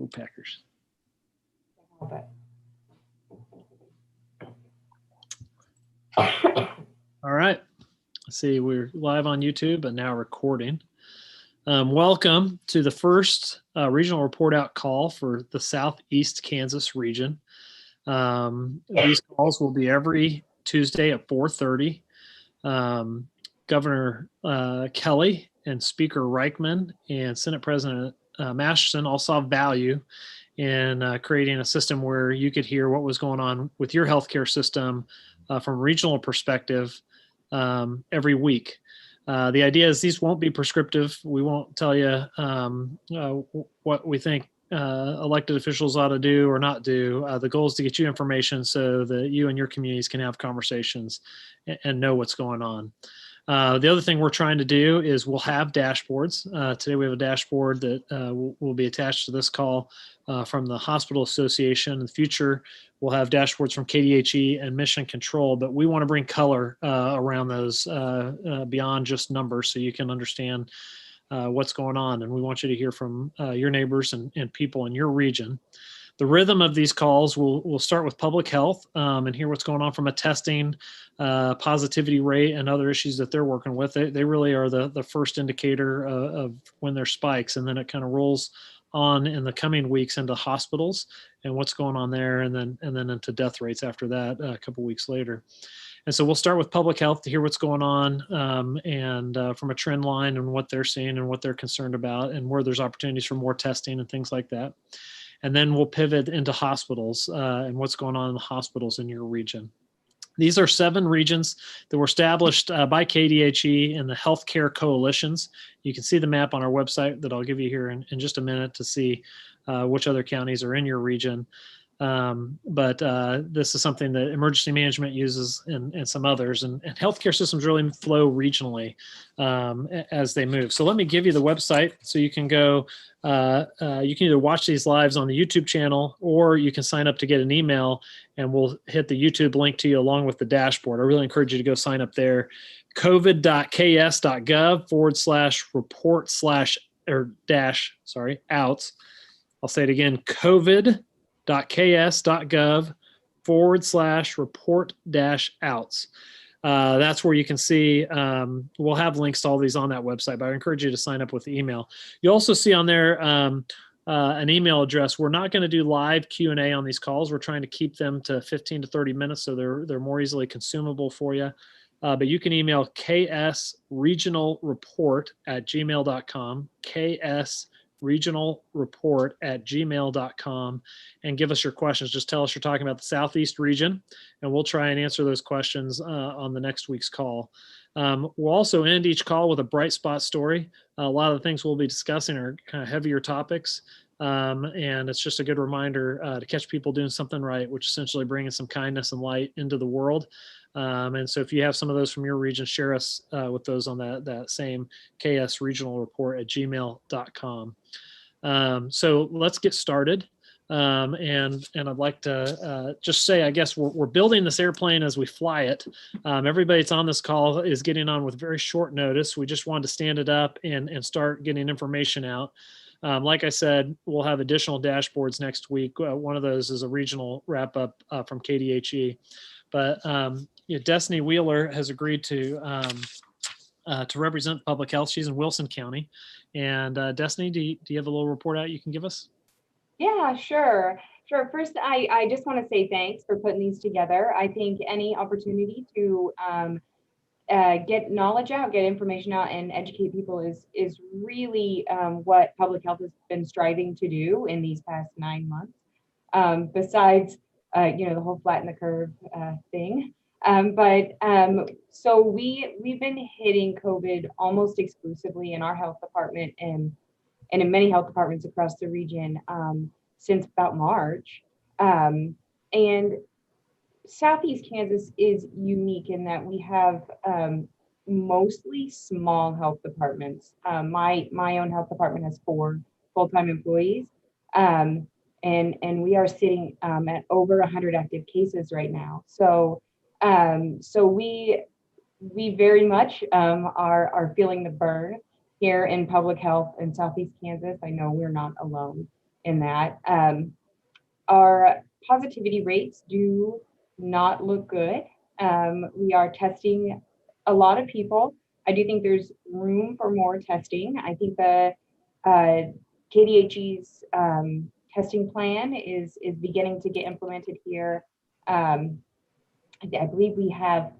Go Packers. All right. Let's see, we're live on YouTube and now recording. Welcome to the first regional report out call for the Southeast Kansas region. These calls will be every Tuesday at 4:30. Governor Kelly and Speaker Reichman and Senate President Masterson all saw value in creating a system where you could hear what was going on with your healthcare system from a regional perspective every week. The idea is these won't be prescriptive. We won't tell you what we think elected officials ought to do or not do. The goal is to get you information so that you and your communities can have conversations and know what's going on. The other thing we're trying to do is we'll have dashboards. Today we have a dashboard that will be attached to this call from the Hospital Association. In the future, we'll have dashboards from KDHE and Mission Control, but we want to bring color around those beyond just numbers so you can understand what's going on. And we want you to hear from your neighbors and people in your region. The rhythm of these calls will start with public health and hear what's going on from a testing, positivity rate, and other issues that they're working with. They really are the first indicator of when there's spikes, and then it kind of rolls on in the coming weeks into hospitals and what's going on there, and then into death rates after that a couple weeks later. And so we'll start with public health to hear what's going on and from a trend line and what they're seeing and what they're concerned about and where there's opportunities for more testing and things like that. And then we'll pivot into hospitals and what's going on in the hospitals in your region. These are 7 regions that were established by KDHE and the healthcare coalitions. You can see the map on our website that I'll give you here in just a minute to see which other counties are in your region. But this is something that emergency management uses and some others, and healthcare systems really flow regionally as they move. So let me give you the website so you can go, you can either watch these lives on the YouTube channel or you can sign up to get an email and we'll hit the YouTube link to you along with the dashboard. I really encourage you to go sign up there. covid.ks.gov/report/outs. I'll say it again, covid.ks.gov/report-outs. That's where you can see, we'll have links to all these on that website, but I encourage you to sign up with the email. You also see on there an email address. We're not going to do live Q&A on these calls. We're trying to keep them to 15 to 30 minutes so they're more easily consumable for you. But you can email ksregionalreport@gmail.com, ksregionalreport@gmail.com, and give us your questions. Just tell us you're talking about the Southeast region, and we'll try and answer those questions on the next week's call. We'll also end each call with a bright spot story. A lot of the things we'll be discussing are kind of heavier topics, and it's just a good reminder to catch people doing something right, which is essentially bringing some kindness and light into the world. And so if you have some of those from your region, share us with those on that same ksregionalreport@gmail.com. So let's get started. And I'd like to just say, I guess we're building this airplane as we fly it. Everybody that's on this call is getting on with very short notice. We just wanted to stand it up and start getting information out. Like I said, we'll have additional dashboards next week. One of those is a regional wrap up from KDHE. But Destiny Wheeler has agreed to represent public health. She's in Wilson County. And Destiny, do you have a little report out you can give us? Yeah, sure. First, I just want to say thanks for putting these together. I think any opportunity to get knowledge out, get information out, and educate people is really what public health has been striving to do in these past 9 months. Besides, the whole flatten the curve thing. So we've been hitting COVID almost exclusively in our health department and in many health departments across the region since about March. And Southeast Kansas is unique in that we have mostly small health departments. My own health department has 4 full-time employees. And we are sitting at over 100 active cases right now. So we very much are feeling the burn here in public health in Southeast Kansas. I know we're not alone. in that. Our positivity rates do not look good. We are testing a lot of people. I do think there's room for more testing. I think the KDHE's testing plan is beginning to get implemented here. I believe we have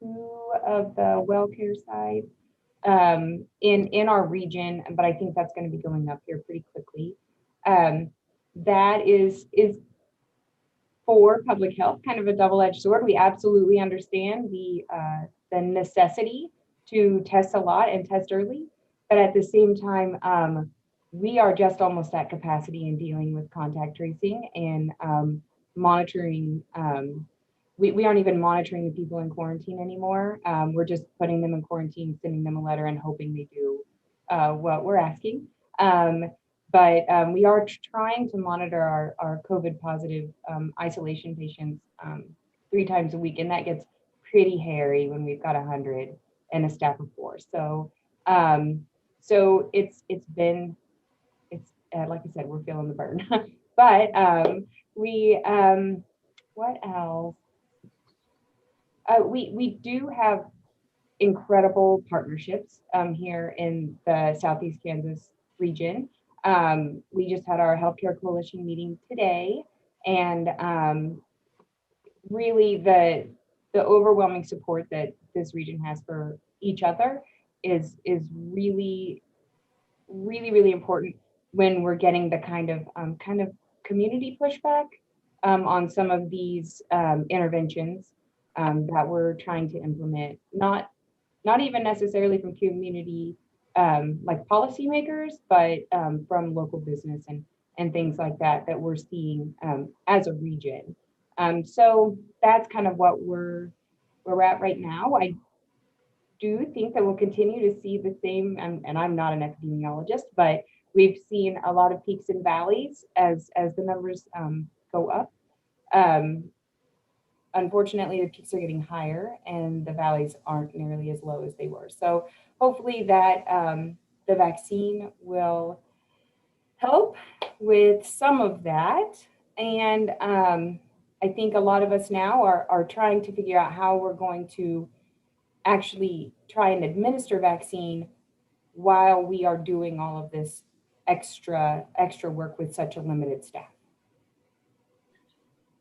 2 of the WellCare sites in our region, but I think that's going to be going up here pretty quickly. That is for public health, kind of a double-edged sword. We absolutely understand the necessity to test a lot and test early, but at the same time, we are just almost at capacity in dealing with contact tracing and monitoring. We aren't even monitoring the people in quarantine anymore. We're just putting them in quarantine, sending them a letter, and hoping they do what we're asking. But we are trying to monitor our COVID positive isolation patients 3 times a week, and that gets pretty hairy when we've got 100 and a staff of 4. So so it's like I said, we're feeling the burn. But what else? We do have incredible partnerships here in the Southeast Kansas region. We just had our healthcare coalition meeting today, and really the overwhelming support that this region has for each other is really important when we're getting the kind of community pushback on some of these interventions that we're trying to implement, not even necessarily from community like policymakers, but from local business and things like that we're seeing as a region. So that's kind of what we're at right now. I do think that we'll continue to see the same, and I'm not an epidemiologist, but we've seen a lot of peaks and valleys as the numbers go up. Unfortunately, the peaks are getting higher and the valleys aren't nearly as low as they were. So hopefully that the vaccine will help with some of that. And I think a lot of us now are trying to figure out how we're going to actually try and administer vaccine while we are doing all of this extra work with such a limited staff.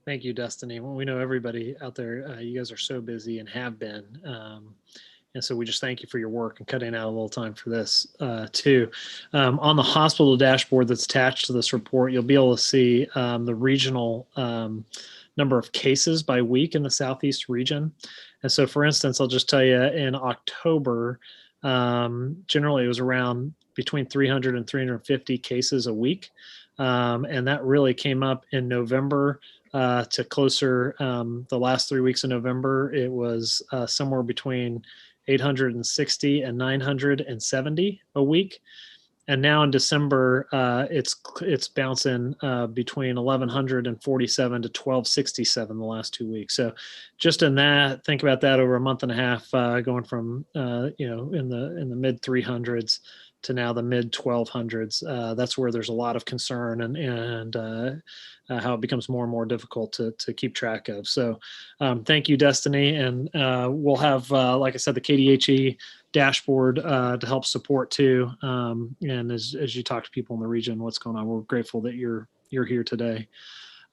Thank you, Destiny. Well, we know everybody out there, you guys are so busy and have been. And so we just thank you for your work and cutting out a little time for this too. On the hospital dashboard that's attached to this report, you'll be able to see the regional number of cases by week in the Southeast region. And so, for instance, I'll just tell you in October, generally it was around between 300 and 350 cases a week. And that really came up in November to closer, the last 3 weeks of November, it was somewhere between 860 and 970 a week. And now in December, it's bouncing between 1,147 to 1,267 the last 2 weeks. So just in that, think about that over a month and a half, going from in the mid 300s to now the mid 1200s. That's where there's a lot of concern and how it becomes more and more difficult to keep track of. So thank you, Destiny. And we'll have, like I said, the KDHE dashboard to help support too. And as you talk to people in the region, what's going on, we're grateful that you're here today.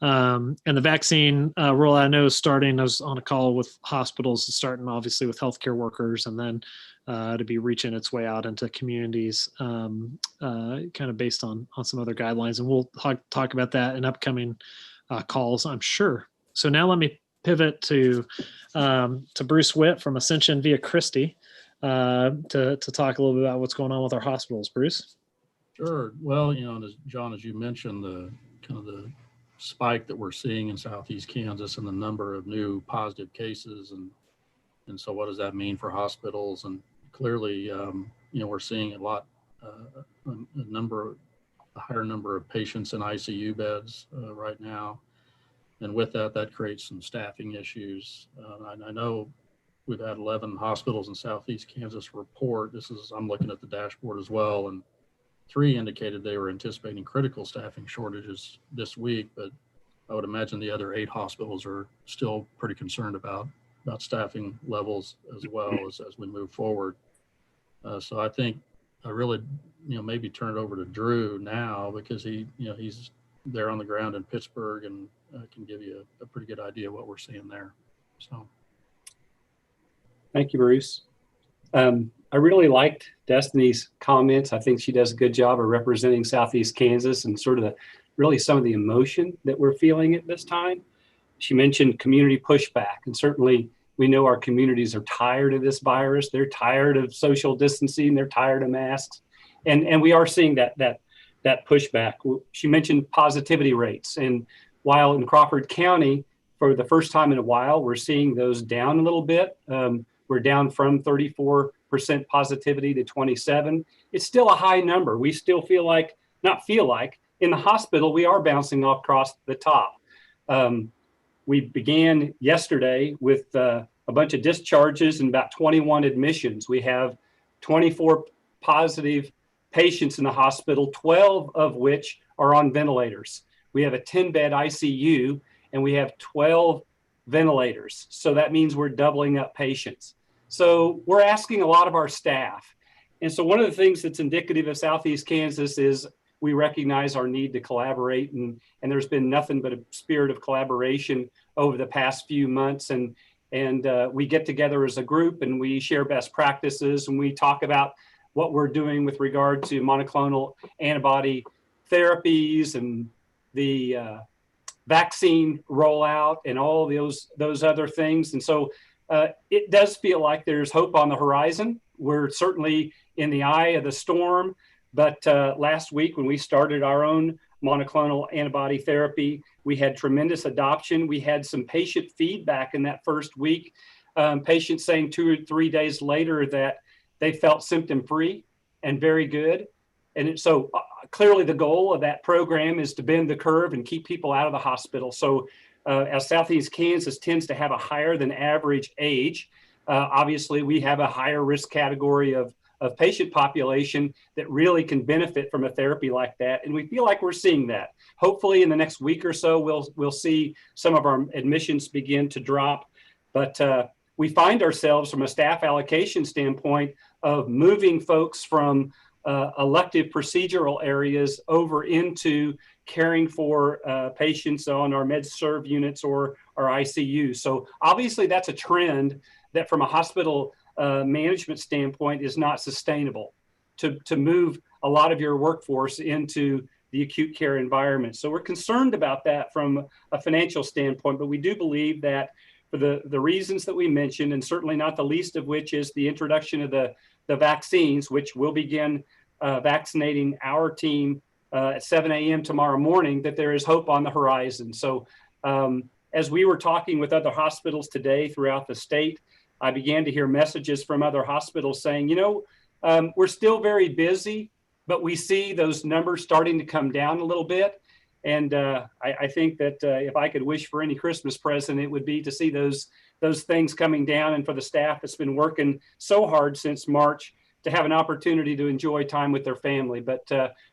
And the vaccine rollout, I know, is starting. I was on a call with hospitals, starting obviously with healthcare workers, and then to be reaching its way out into communities, kind of based on some other guidelines. And we'll talk about that in upcoming calls, I'm sure. So now let me pivot to Bruce Witt from Ascension Via Christi to talk a little bit about what's going on with our hospitals. Bruce? Sure. Well, John, as you mentioned, the spike that we're seeing in Southeast Kansas and the number of new positive cases, and so what does that mean for hospitals? And clearly, we're seeing a higher number of patients in ICU beds right now, and with that creates some staffing issues. I know we've had 11 hospitals in Southeast Kansas report. I'm looking at the dashboard as well, and 3 indicated they were anticipating critical staffing shortages this week, but I would imagine the other 8 hospitals are still pretty concerned about staffing levels as well as we move forward. So I think I really, maybe turn it over to Drew now, because he's there on the ground in Pittsburgh and can give you a pretty good idea of what we're seeing there. So. Thank you, Bruce. I really liked Destiny's comments. I think she does a good job of representing Southeast Kansas and sort of really some of the emotion that we're feeling at this time. She mentioned community pushback, and certainly we know our communities are tired of this virus. They're tired of social distancing. They're tired of masks, and we are seeing that pushback. She mentioned positivity rates, and while in Crawford County, for the first time in a while, we're seeing those down a little bit. We're down from 34% positivity to 27. It's still a high number. We still in the hospital, we are bouncing off across the top. We began yesterday with a bunch of discharges and about 21 admissions. We have 24 positive patients in the hospital, 12 of which are on ventilators. We have a 10-bed ICU, and we have 12 ventilators. So that means we're doubling up patients. So we're asking a lot of our staff. And so one of the things that's indicative of Southeast Kansas is we recognize our need to collaborate, and there's been nothing but a spirit of collaboration over the past few months. And we get together as a group and we share best practices, and we talk about what we're doing with regard to monoclonal antibody therapies and the vaccine rollout and all those other things. And so it does feel like there's hope on the horizon. We're certainly in the eye of the storm, but last week when we started our own monoclonal antibody therapy, we had tremendous adoption. We had some patient feedback in that first week, patients saying 2 or 3 days later that they felt symptom-free and very good. And so clearly the goal of that program is to bend the curve and keep people out of the hospital. So as Southeast Kansas tends to have a higher than average age, obviously we have a higher risk category of patient population that really can benefit from a therapy like that. And we feel like we're seeing that. Hopefully in the next week or so, we'll see some of our admissions begin to drop. But we find ourselves from a staff allocation standpoint of moving folks from elective procedural areas over into caring for patients on our med-surg units or our ICU. So obviously that's a trend that from a hospital management standpoint is not sustainable to move a lot of your workforce into the acute care environment. So we're concerned about that from a financial standpoint, but we do believe that for the reasons that we mentioned, and certainly not the least of which is the introduction of the vaccines, which will begin vaccinating our team at 7 a.m. tomorrow morning, that there is hope on the horizon. So as we were talking with other hospitals today throughout the state, I began to hear messages from other hospitals saying, we're still very busy, but we see those numbers starting to come down a little bit. And I think that if I could wish for any Christmas present, it would be to see those things coming down, and for the staff that's been working so hard since March to have an opportunity to enjoy time with their family. But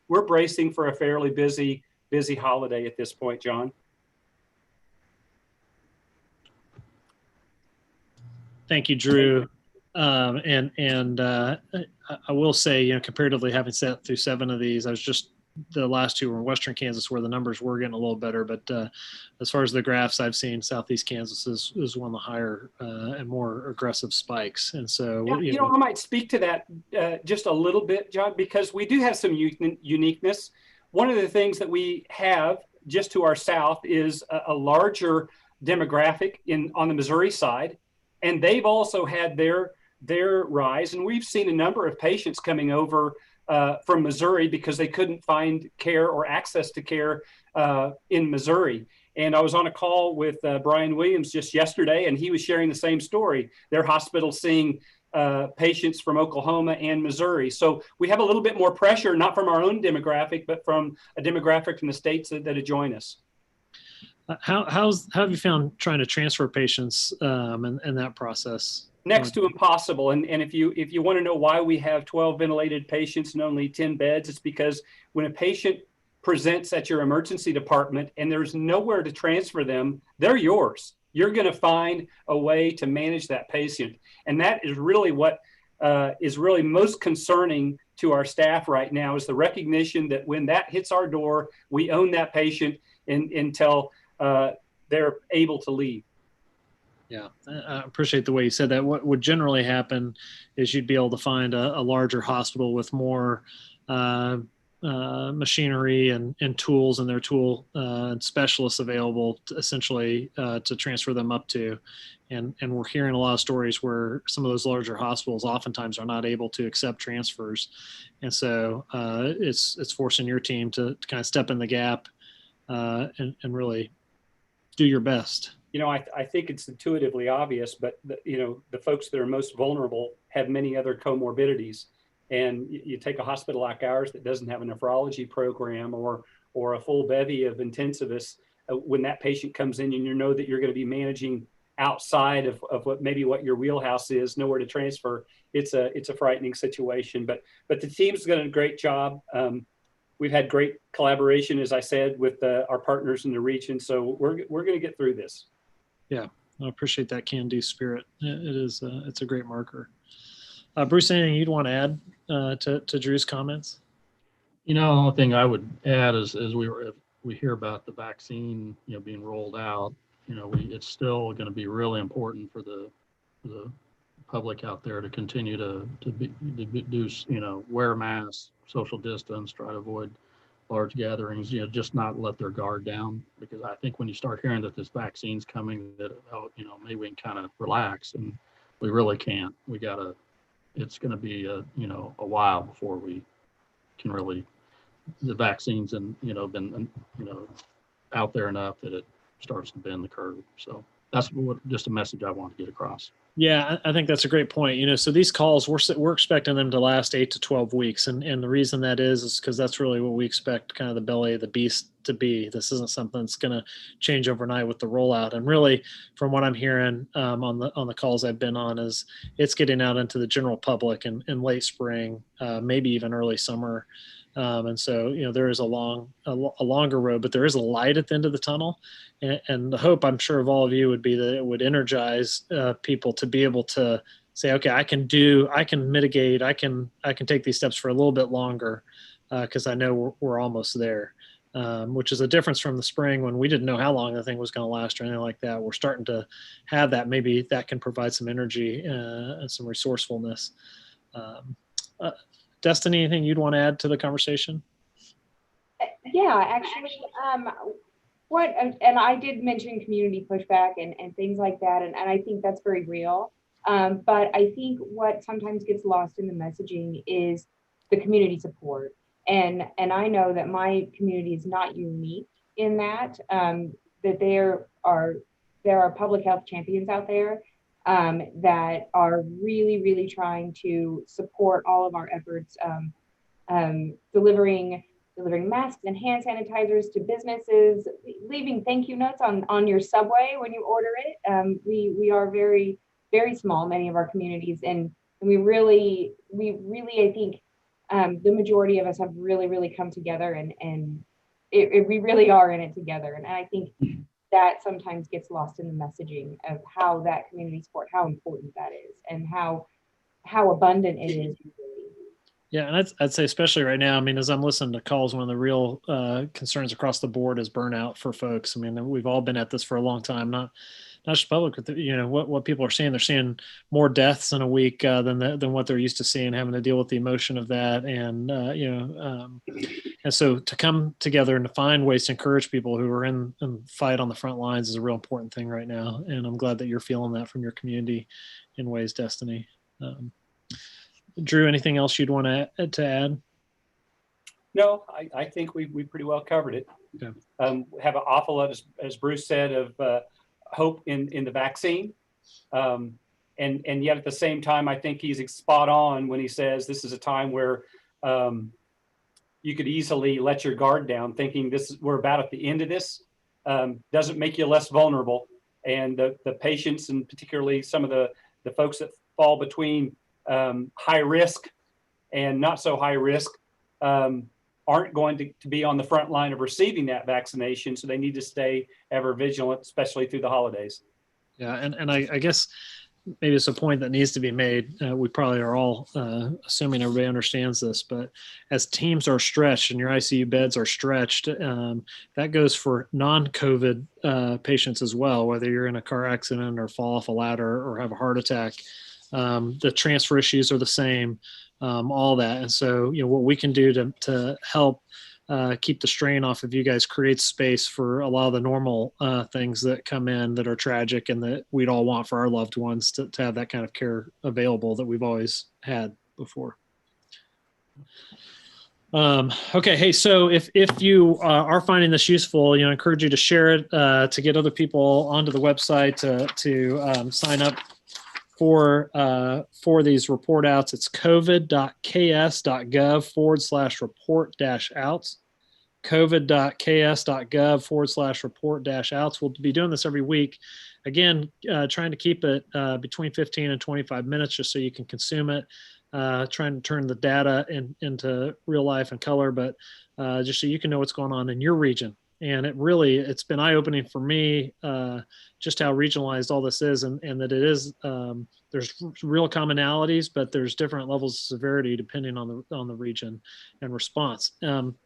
we're bracing for a fairly busy holiday at this point, John. Thank you, Drew. I will say, comparatively, having sat through 7 of these, the last 2 were in Western Kansas, where the numbers were getting a little better. But as far as the graphs I've seen, Southeast Kansas is one of the higher and more aggressive spikes. And so, I might speak to that just a little bit, John, because we do have some uniqueness. One of the things that we have just to our south is a larger demographic on the Missouri side, and they've also had their rise. And we've seen a number of patients coming over from Missouri because they couldn't find care or access to care in Missouri. And I was on a call with Brian Williams just yesterday, and he was sharing the same story. Their hospital seeing patients from Oklahoma and Missouri. So we have a little bit more pressure, not from our own demographic, but from a demographic in the states that adjoin us. How have you found trying to transfer patients in that process? next to impossible. And if you want to know why we have 12 ventilated patients and only 10 beds, it's because when a patient presents at your emergency department and there's nowhere to transfer them, they're yours. You're going to find a way to manage that patient. And that is really what is really most concerning to our staff right now, is the recognition that when that hits our door, we own that patient until they're able to leave. Yeah, I appreciate the way you said that. What would generally happen is you'd be able to find a larger hospital with more machinery and tools and their tool and specialists available to essentially to transfer them up to. And we're hearing a lot of stories where some of those larger hospitals oftentimes are not able to accept transfers. And so it's forcing your team to kind of step in the gap and really do your best. You know, I think it's intuitively obvious, but the folks that are most vulnerable have many other comorbidities. And you take a hospital like ours that doesn't have a nephrology program or a full bevy of intensivists, when that patient comes in and you know that you're going to be managing outside of what your wheelhouse is, nowhere to transfer, it's a frightening situation. But the team's done a great job. We've had great collaboration, as I said, with our partners in the region. So we're going to get through this. Yeah, I appreciate that can-do spirit. It's a great marker. Bruce, anything you'd want to add to Drew's comments? The only thing I would add is we hear about the vaccine, being rolled out, it's still going to be really important for the public out there to continue to do, wear masks, social distance, try to avoid large gatherings, just not let their guard down, because I think when you start hearing that this vaccine's coming, that, maybe we can kind of relax, and we really can't. It's going to be a while before we can really, the vaccines and, been, out there enough that it starts to bend the curve. So that's just a message I want to get across. Yeah, I think that's a great point. So these calls, we're expecting them to last 8 to 12 weeks. And the reason that is because that's really what we expect kind of the belly of the beast to be. This isn't something that's going to change overnight with the rollout. And really, from what I'm hearing on the calls I've been on, is it's getting out into the general public in late spring, maybe even early summer. And so, there is a longer road, but there is a light at the end of the tunnel. And the hope, I'm sure, of all of you would be that it would energize people to be able to say, okay, I can mitigate, I can take these steps for a little bit longer because I know we're almost there, which is a difference from the spring when we didn't know how long the thing was going to last or anything like that. We're starting to have that. Maybe that can provide some energy and some resourcefulness. Destiny, anything you'd want to add to the conversation? Yeah, actually, and I did mention community pushback and things like that, and I think that's very real. But I think what sometimes gets lost in the messaging is the community support. And I know that my community is not unique in that, that there are public health champions out there that are really, really trying to support all of our efforts, delivering masks and hand sanitizers to businesses, leaving thank you notes on your subway when you order it. We are very, very small, many of our communities, and we really, I think the majority of us have really, really come together, and we really are in it together. And I think that sometimes gets lost in the messaging of how that community support, how important that is, and how abundant it is. Yeah, and I'd say especially right now, as I'm listening to calls, one of the real concerns across the board is burnout for folks. We've all been at this for a long time, not just public, but what people are seeing. They're seeing more deaths in a week than what they're used to seeing, having to deal with the emotion of that. And, and so to come together and to find ways to encourage people who are in fight on the front lines is a real important thing right now. And I'm glad that you're feeling that from your community in ways, Destiny. Drew, anything else you'd want to add? No, I think we pretty well covered it. Okay. Have an awful lot, as Bruce said, of hope in the vaccine. And yet at the same time, I think he's spot on when he says this is a time where you could easily let your guard down, thinking we're about at the end of this. Doesn't make you less vulnerable. And the patients, and particularly some of the the folks that fall between high risk and not so high risk aren't going to be on the front line of receiving that vaccination. So they need to stay ever vigilant, especially through the holidays. Yeah, and I guess maybe it's a point that needs to be made. We probably are all assuming everybody understands this, but as teams are stretched and your ICU beds are stretched, that goes for non-COVID patients as well, whether you're in a car accident or fall off a ladder or have a heart attack. The transfer issues are the same, all that. And so, what we can do to help keep the strain off of you guys creates space for a lot of the normal things that come in that are tragic and that we'd all want for our loved ones to have that kind of care available that we've always had before. Okay. Hey, so if you are finding this useful, I encourage you to share it to get other people onto the website to sign up for these report outs. It's covid.ks.gov/report-outs. covid.ks.gov/report-outs. We'll be doing this every week. Again, trying to keep it between 15 and 25 minutes just so you can consume it. Trying to turn the data into real life and color, but just so you can know what's going on in your region. And it's been eye-opening for me just how regionalized all this is, and that it is. There's real commonalities, but there's different levels of severity depending on the region and response.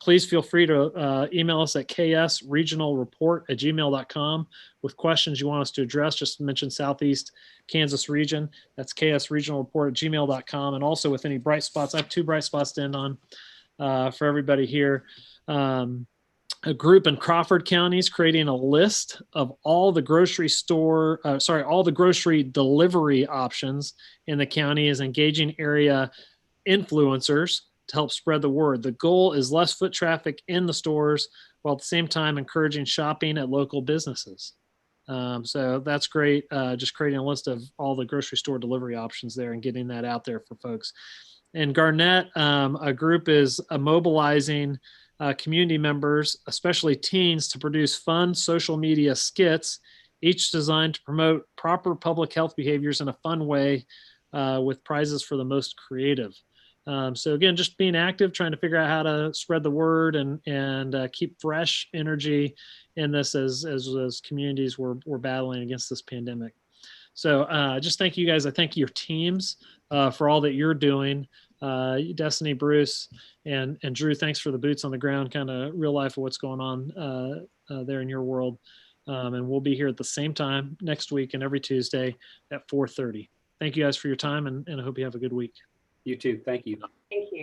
Please feel free to email us at ksregionalreport@gmail.com with questions you want us to address. Just mention Southeast Kansas region. That's ksregionalreport@gmail.com. And also with any bright spots, I have 2 bright spots to end on for everybody here. A group in Crawford County is creating a list of all the grocery delivery options in the county, is engaging area influencers to help spread the word. The goal is less foot traffic in the stores while at the same time encouraging shopping at local businesses. So that's great. Just creating a list of all the grocery store delivery options there and getting that out there for folks. In Garnett, a group is mobilizing community members, especially teens, to produce fun social media skits, each designed to promote proper public health behaviors in a fun way with prizes for the most creative. So again, just being active, trying to figure out how to spread the word and keep fresh energy in this as communities we're battling against this pandemic. So just thank you guys. I thank your teams for all that you're doing. Destiny, Bruce, and Drew, thanks for the boots on the ground, kind of real life of what's going on there in your world. And we'll be here at the same time next week and every Tuesday at 4:30. Thank you guys for your time, and I hope you have a good week. You too. Thank you. Thank you.